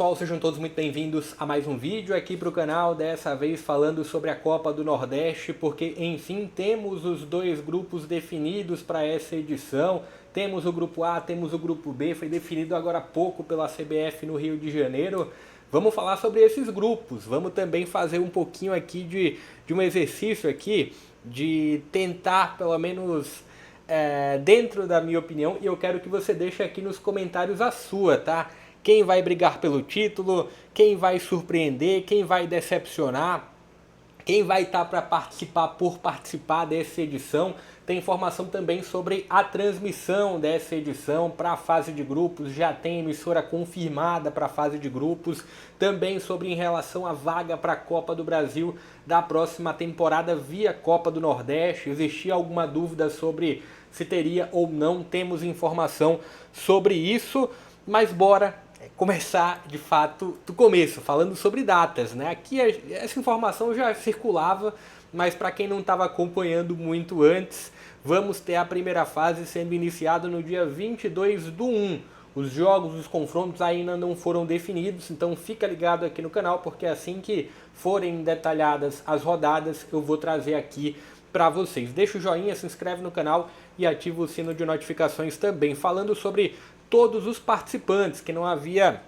Pessoal, sejam todos muito bem-vindos a mais um vídeo aqui para o canal, dessa vez falando sobre a Copa do Nordeste, porque enfim temos os dois grupos definidos para essa edição. Temos o grupo A, temos o grupo B, foi definido agora há pouco pela CBF no Rio de Janeiro. Vamos falar sobre esses grupos, vamos também fazer um pouquinho aqui de um exercício aqui, de tentar pelo menos dentro da minha opinião, e eu quero que você deixe aqui nos comentários a sua, tá? Quem vai brigar pelo título, quem vai surpreender, quem vai decepcionar, quem vai estar para participar por participar dessa edição. Tem informação também sobre a transmissão dessa edição para a fase de grupos, já tem emissora confirmada para a fase de grupos, também sobre em relação à vaga para a Copa do Brasil da próxima temporada via Copa do Nordeste. Existia alguma dúvida sobre se teria ou não, temos informação sobre isso, mas bora começar de fato do começo, falando sobre datas, né? Aqui essa informação já circulava, mas para quem não estava acompanhando muito antes, vamos ter a primeira fase sendo iniciada no dia 22/1. Os jogos, os confrontos ainda não foram definidos, então fica ligado aqui no canal, porque assim que forem detalhadas as rodadas, eu vou trazer aqui para vocês. Deixa o joinha, se inscreve no canal e ativa o sino de notificações também. Falando sobre todos os participantes, que não havia...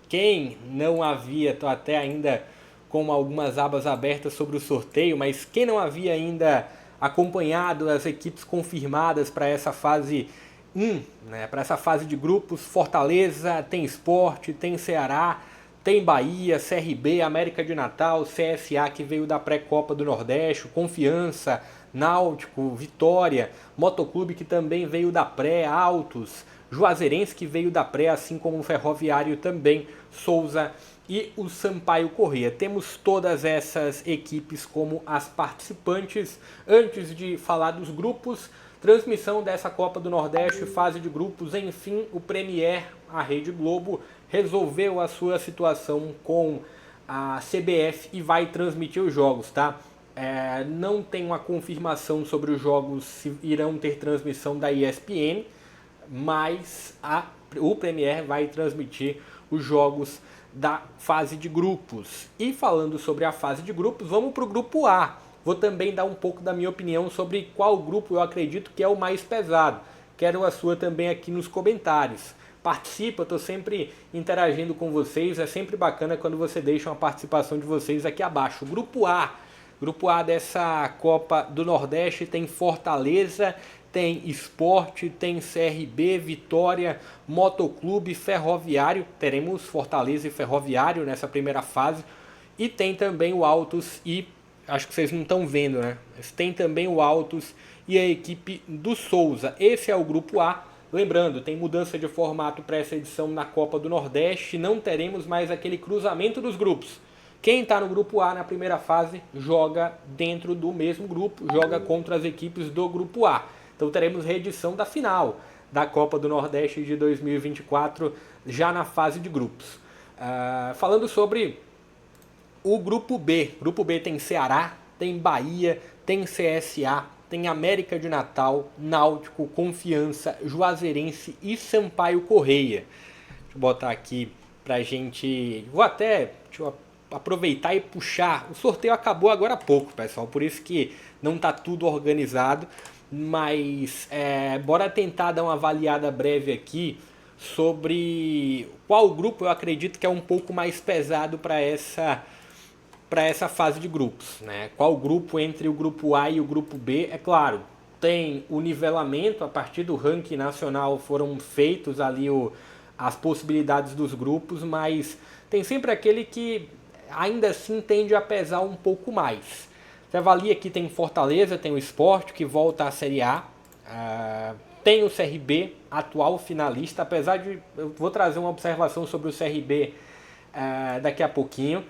Quem não havia, estou até ainda com algumas abas abertas sobre o sorteio, mas quem não havia ainda acompanhado as equipes confirmadas para essa fase 1, né, para essa fase de grupos, Fortaleza, tem Sport, tem Ceará, tem Bahia, CRB, América de Natal, CSA que veio da pré-copa do Nordeste, Confiança, Náutico, Vitória, Motoclube que também veio da pré, Altos, Juazeirense que veio da pré, assim como o Ferroviário também, Souza e o Sampaio Corrêa. Temos todas essas equipes como as participantes. Antes de falar dos grupos, transmissão dessa Copa do Nordeste, fase de grupos, enfim, o Premier, a Rede Globo, resolveu a sua situação com a CBF e vai transmitir os jogos, tá? Não tem uma confirmação sobre os jogos se irão ter transmissão da ESPN, mas o Premier vai transmitir os jogos da fase de grupos. E falando sobre a fase de grupos, vamos para o grupo A. Vou também dar um pouco da minha opinião sobre qual grupo eu acredito que é o mais pesado. Quero a sua também aqui nos comentários. Participa, eu estou sempre interagindo com vocês, é sempre bacana quando você deixa uma participação de vocês aqui abaixo. Grupo A dessa Copa do Nordeste tem Fortaleza, tem Sport, tem CRB, Vitória, Motoclube, Ferroviário, teremos Fortaleza e Ferroviário nessa primeira fase, e tem também o Altos e, acho que vocês não estão vendo, né? Mas tem também o Altos e a equipe do Souza. Esse é o grupo A. Lembrando, tem mudança de formato para essa edição na Copa do Nordeste, não teremos mais aquele cruzamento dos grupos. Quem está no grupo A na primeira fase joga dentro do mesmo grupo, joga contra as equipes do grupo A. Então teremos reedição da final da Copa do Nordeste de 2024 já na fase de grupos. Falando sobre o grupo B. Grupo B tem Ceará, tem Bahia, tem CSA, tem América de Natal, Náutico, Confiança, Juazeirense e Sampaio Corrêa. Deixa eu botar aqui pra gente... Deixa eu aproveitar e puxar. O sorteio acabou agora há pouco, pessoal, por isso que não tá tudo organizado, mas bora tentar dar uma avaliada breve aqui sobre qual grupo eu acredito que é um pouco mais pesado para essa fase de grupos, né? Qual grupo entre o grupo A e o grupo B? É claro, tem o nivelamento, a partir do ranking nacional foram feitos ali as possibilidades dos grupos, mas tem sempre aquele que ainda assim tende a pesar um pouco mais. Você avalia aqui, tem Fortaleza, tem o Sport que volta à Série A, tem o CRB, atual finalista, apesar de... Eu vou trazer uma observação sobre o CRB daqui a pouquinho.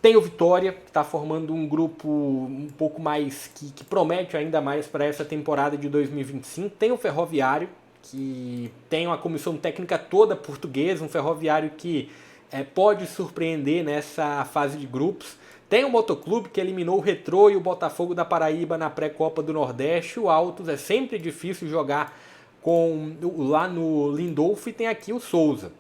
Tem o Vitória, que está formando um grupo um pouco mais, que promete ainda mais para essa temporada de 2025. Tem o Ferroviário, que tem uma comissão técnica toda portuguesa, um Ferroviário que pode surpreender nessa fase de grupos. Tem o Motoclube, que eliminou o Retrô e o Botafogo da Paraíba na pré-copa do Nordeste. O Altos, é sempre difícil jogar lá no Lindolfo, e tem aqui o Souza.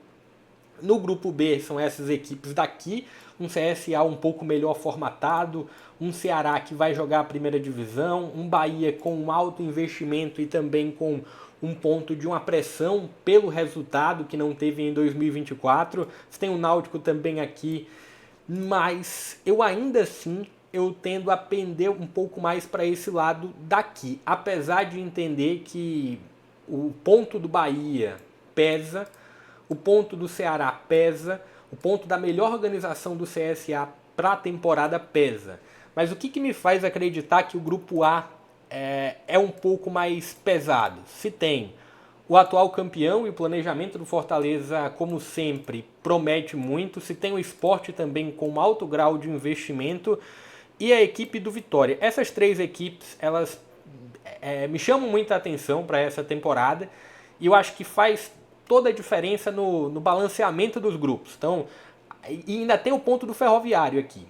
No grupo B são essas equipes daqui, um CSA um pouco melhor formatado, um Ceará que vai jogar a primeira divisão, um Bahia com um alto investimento e também com um ponto de uma pressão pelo resultado que não teve em 2024. Você tem o Náutico também aqui, mas eu ainda assim eu tendo a pender um pouco mais para esse lado daqui, apesar de entender que o ponto do Bahia pesa, o ponto do Ceará pesa, o ponto da melhor organização do CSA para a temporada pesa. Mas o que me faz acreditar que o grupo A é um pouco mais pesado? Se tem o atual campeão e o planejamento do Fortaleza, como sempre, promete muito. Se tem o Sport também com um alto grau de investimento e a equipe do Vitória. Essas três equipes, elas me chamam muita atenção para essa temporada e eu acho que faz toda a diferença no balanceamento dos grupos. Então, e ainda tem o ponto do Ferroviário aqui.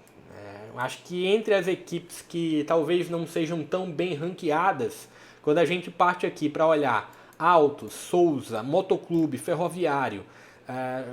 Acho que entre as equipes que talvez não sejam tão bem ranqueadas, quando a gente parte aqui para olhar Altos, Souza, Motoclube, Ferroviário,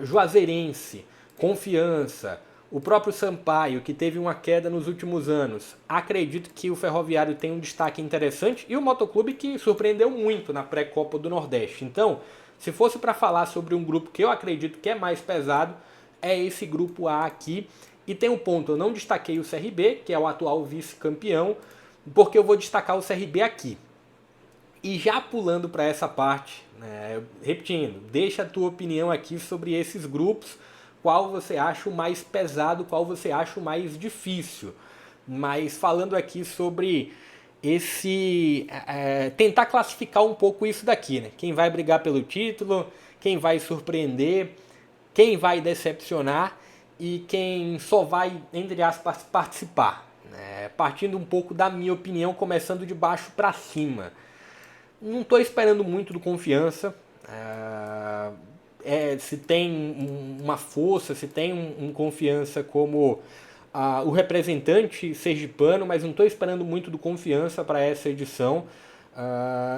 Juazeirense, Confiança, o próprio Sampaio, que teve uma queda nos últimos anos, acredito que o Ferroviário tem um destaque interessante, e o Motoclube, que surpreendeu muito na pré-Copa do Nordeste. Então, se fosse para falar sobre um grupo que eu acredito que é mais pesado, é esse grupo A aqui. E tem um ponto, eu não destaquei o CRB, que é o atual vice-campeão, porque eu vou destacar o CRB aqui. E já pulando para essa parte, repetindo, deixa a tua opinião aqui sobre esses grupos, qual você acha o mais pesado, qual você acha o mais difícil. Mas falando aqui sobre tentar classificar um pouco isso daqui, né? Quem vai brigar pelo título, quem vai surpreender, quem vai decepcionar e quem só vai, entre aspas, participar. Partindo um pouco da minha opinião, começando de baixo para cima. Não estou esperando muito do Confiança. Se tem uma força, se tem um Confiança como o representante sergipano, mas não estou esperando muito do Confiança para essa edição.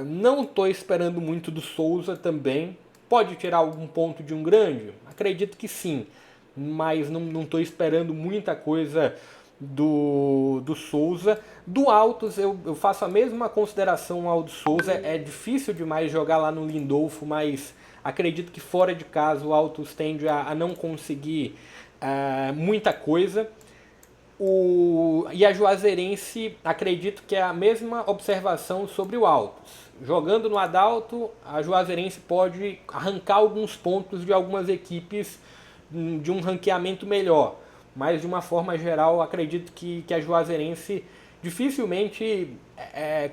Não estou esperando muito do Souza também. Pode tirar algum ponto de um grande? Acredito que sim, mas não estou esperando muita coisa do Souza. Do Altos eu faço a mesma consideração ao do Souza. É difícil demais jogar lá no Lindolfo, mas acredito que fora de casa o Altos tende a não conseguir muita coisa. E a Juazeirense, acredito que é a mesma observação sobre o Altos. Jogando no Adalto, a Juazeirense pode arrancar alguns pontos de algumas equipes de um ranqueamento melhor. Mas de uma forma geral, acredito que a Juazeirense dificilmente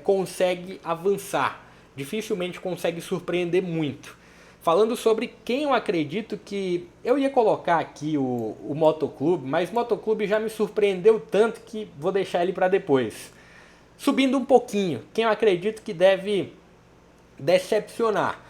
consegue avançar. Dificilmente consegue surpreender muito. Falando sobre quem eu acredito que... Eu ia colocar aqui o Motoclube, mas o Motoclube já me surpreendeu tanto que vou deixar ele para depois. Subindo um pouquinho, quem eu acredito que deve decepcionar.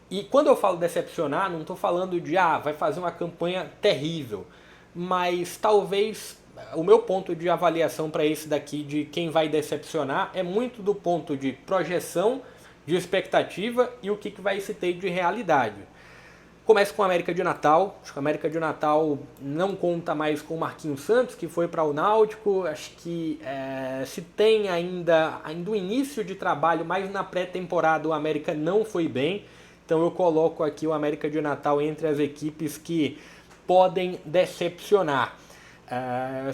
E quando eu falo decepcionar, não estou falando de vai fazer uma campanha terrível. Mas talvez o meu ponto de avaliação para esse daqui de quem vai decepcionar é muito do ponto de projeção, de expectativa e o que vai se ter de realidade. Começa com a América de Natal. Acho que a América de Natal não conta mais com o Marquinhos Santos, que foi para o Náutico. Acho que se tem ainda o início de trabalho, mas na pré-temporada o América não foi bem. Então eu coloco aqui o América de Natal entre as equipes que podem decepcionar.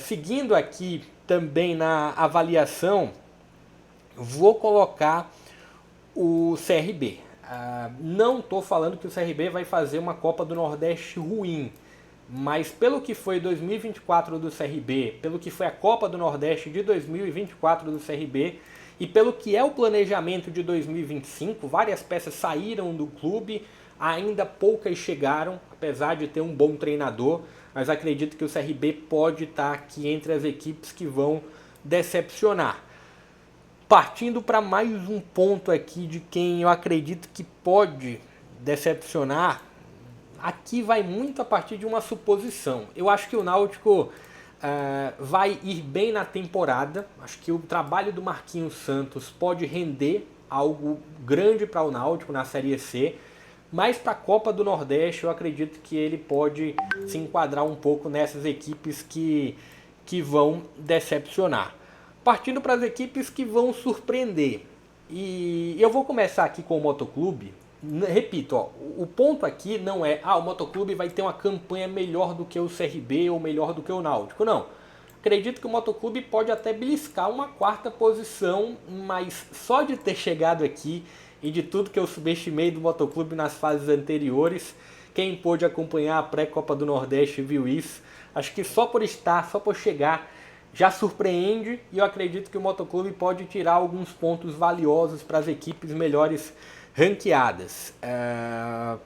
Seguindo aqui também na avaliação, vou colocar o CRB. Não estou falando que o CRB vai fazer uma Copa do Nordeste ruim, mas pelo que foi 2024 do CRB, pelo que foi a Copa do Nordeste de 2024 do CRB e pelo que é o planejamento de 2025, várias peças saíram do clube, ainda poucas chegaram, apesar de ter um bom treinador, mas acredito que o CRB pode estar aqui entre as equipes que vão decepcionar. Partindo para mais um ponto aqui de quem eu acredito que pode decepcionar, aqui vai muito a partir de uma suposição. Eu acho que o Náutico vai ir bem na temporada, acho que o trabalho do Marquinhos Santos pode render algo grande para o Náutico na Série C, mas para a Copa do Nordeste eu acredito que ele pode se enquadrar um pouco nessas equipes que vão decepcionar. Partindo para as equipes que vão surpreender. E eu vou começar aqui com o Motoclube. Repito, ó, o ponto aqui não é o Motoclube vai ter uma campanha melhor do que o CRB ou melhor do que o Náutico. Não. Acredito que o Motoclube pode até beliscar uma quarta posição, mas só de ter chegado aqui e de tudo que eu subestimei do Motoclube nas fases anteriores, quem pôde acompanhar a pré-Copa do Nordeste viu isso. Acho que só por chegar, já surpreende, e eu acredito que o Motoclube pode tirar alguns pontos valiosos para as equipes melhores ranqueadas.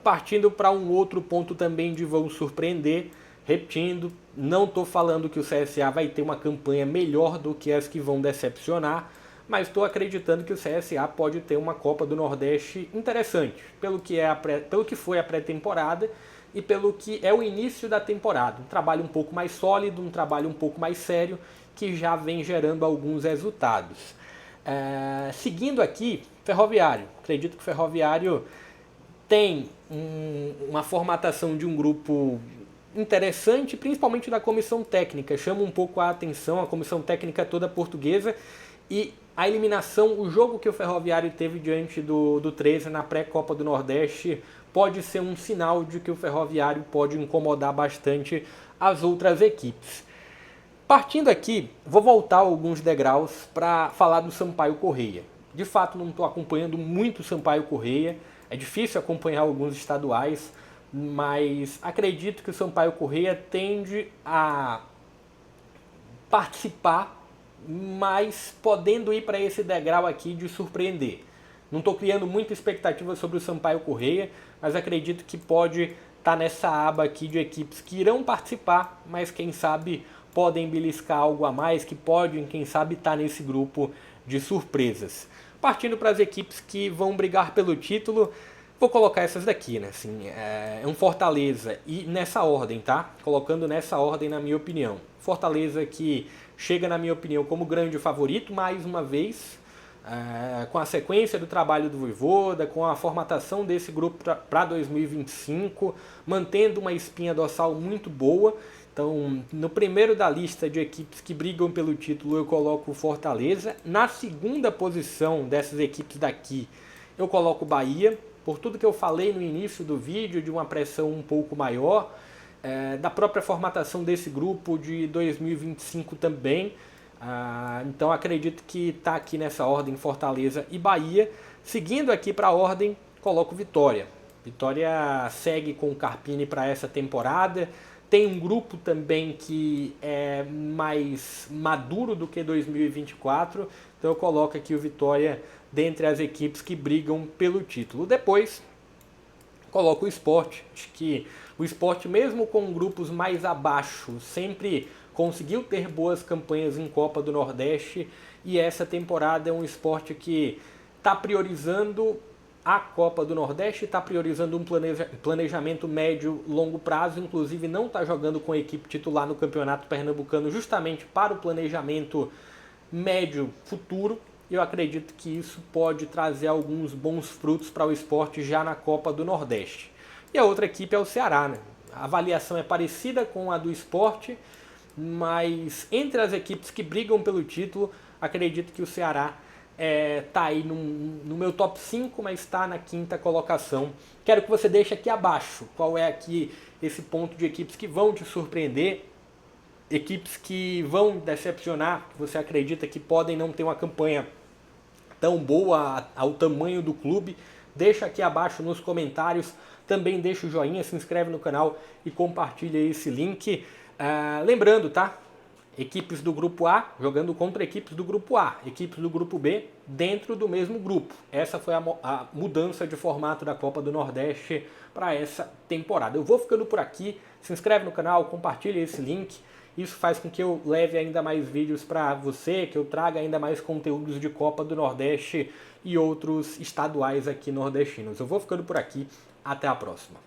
Partindo para um outro ponto também de vão surpreender, repetindo, não estou falando que o CSA vai ter uma campanha melhor do que as que vão decepcionar, mas estou acreditando que o CSA pode ter uma Copa do Nordeste interessante, pelo que foi a pré-temporada e pelo que é o início da temporada. Um trabalho um pouco mais sólido, um trabalho um pouco mais sério, que já vem gerando alguns resultados. Seguindo aqui, Ferroviário. Acredito que o Ferroviário tem uma formatação de um grupo interessante, principalmente da comissão técnica. Chama um pouco a atenção a comissão técnica toda portuguesa e a eliminação, o jogo que o Ferroviário teve diante do 13 na pré-Copa do Nordeste pode ser um sinal de que o Ferroviário pode incomodar bastante as outras equipes. Partindo aqui, vou voltar alguns degraus para falar do Sampaio Corrêa. De fato, não estou acompanhando muito o Sampaio Corrêa, é difícil acompanhar alguns estaduais, mas acredito que o Sampaio Corrêa tende a participar, mas podendo ir para esse degrau aqui de surpreender. Não estou criando muita expectativa sobre o Sampaio Corrêa, mas acredito que pode estar nessa aba aqui de equipes que irão participar, mas quem sabe podem beliscar algo a mais, que podem, quem sabe, estar nesse grupo de surpresas. Partindo para as equipes que vão brigar pelo título, vou colocar essas daqui, né? Assim, é um Fortaleza, e nessa ordem, tá? Colocando nessa ordem, na minha opinião. Fortaleza que chega, na minha opinião, como grande favorito, mais uma vez, com a sequência do trabalho do Vojvoda, com a formatação desse grupo para 2025, mantendo uma espinha dorsal muito boa. Então, no primeiro da lista de equipes que brigam pelo título, eu coloco o Fortaleza. Na segunda posição dessas equipes daqui, eu coloco o Bahia, por tudo que eu falei no início do vídeo, de uma pressão um pouco maior, da própria formatação desse grupo de 2025 também. Então, acredito que está aqui nessa ordem Fortaleza e Bahia. Seguindo aqui para a ordem, coloco Vitória. Vitória segue com o Carpini para essa temporada. Tem um grupo também que é mais maduro do que 2024, então eu coloco aqui o Vitória dentre as equipes que brigam pelo título. Depois, coloco o Sport. Acho que o Sport, mesmo com grupos mais abaixo, sempre conseguiu ter boas campanhas em Copa do Nordeste, e essa temporada é um Sport que está priorizando a Copa do Nordeste, está priorizando um planejamento médio-longo prazo, inclusive não está jogando com a equipe titular no Campeonato Pernambucano justamente para o planejamento médio futuro. Eu acredito que isso pode trazer alguns bons frutos para o Sport já na Copa do Nordeste. E a outra equipe é o Ceará, né? A avaliação é parecida com a do Sport, mas entre as equipes que brigam pelo título, acredito que o Ceará tá aí no meu top 5, mas está na quinta colocação. Quero que você deixe aqui abaixo qual é aqui esse ponto de equipes que vão te surpreender, equipes que vão decepcionar, que você acredita que podem não ter uma campanha tão boa ao tamanho do clube. Deixa aqui abaixo nos comentários, também deixa o joinha, se inscreve no canal e compartilha esse link. Lembrando, tá? Equipes do grupo A jogando contra equipes do grupo A, equipes do grupo B dentro do mesmo grupo. Essa foi a mudança de formato da Copa do Nordeste para essa temporada. Eu vou ficando por aqui, se inscreve no canal, compartilha esse link. Isso faz com que eu leve ainda mais vídeos para você, que eu traga ainda mais conteúdos de Copa do Nordeste e outros estaduais aqui nordestinos. Eu vou ficando por aqui, até a próxima.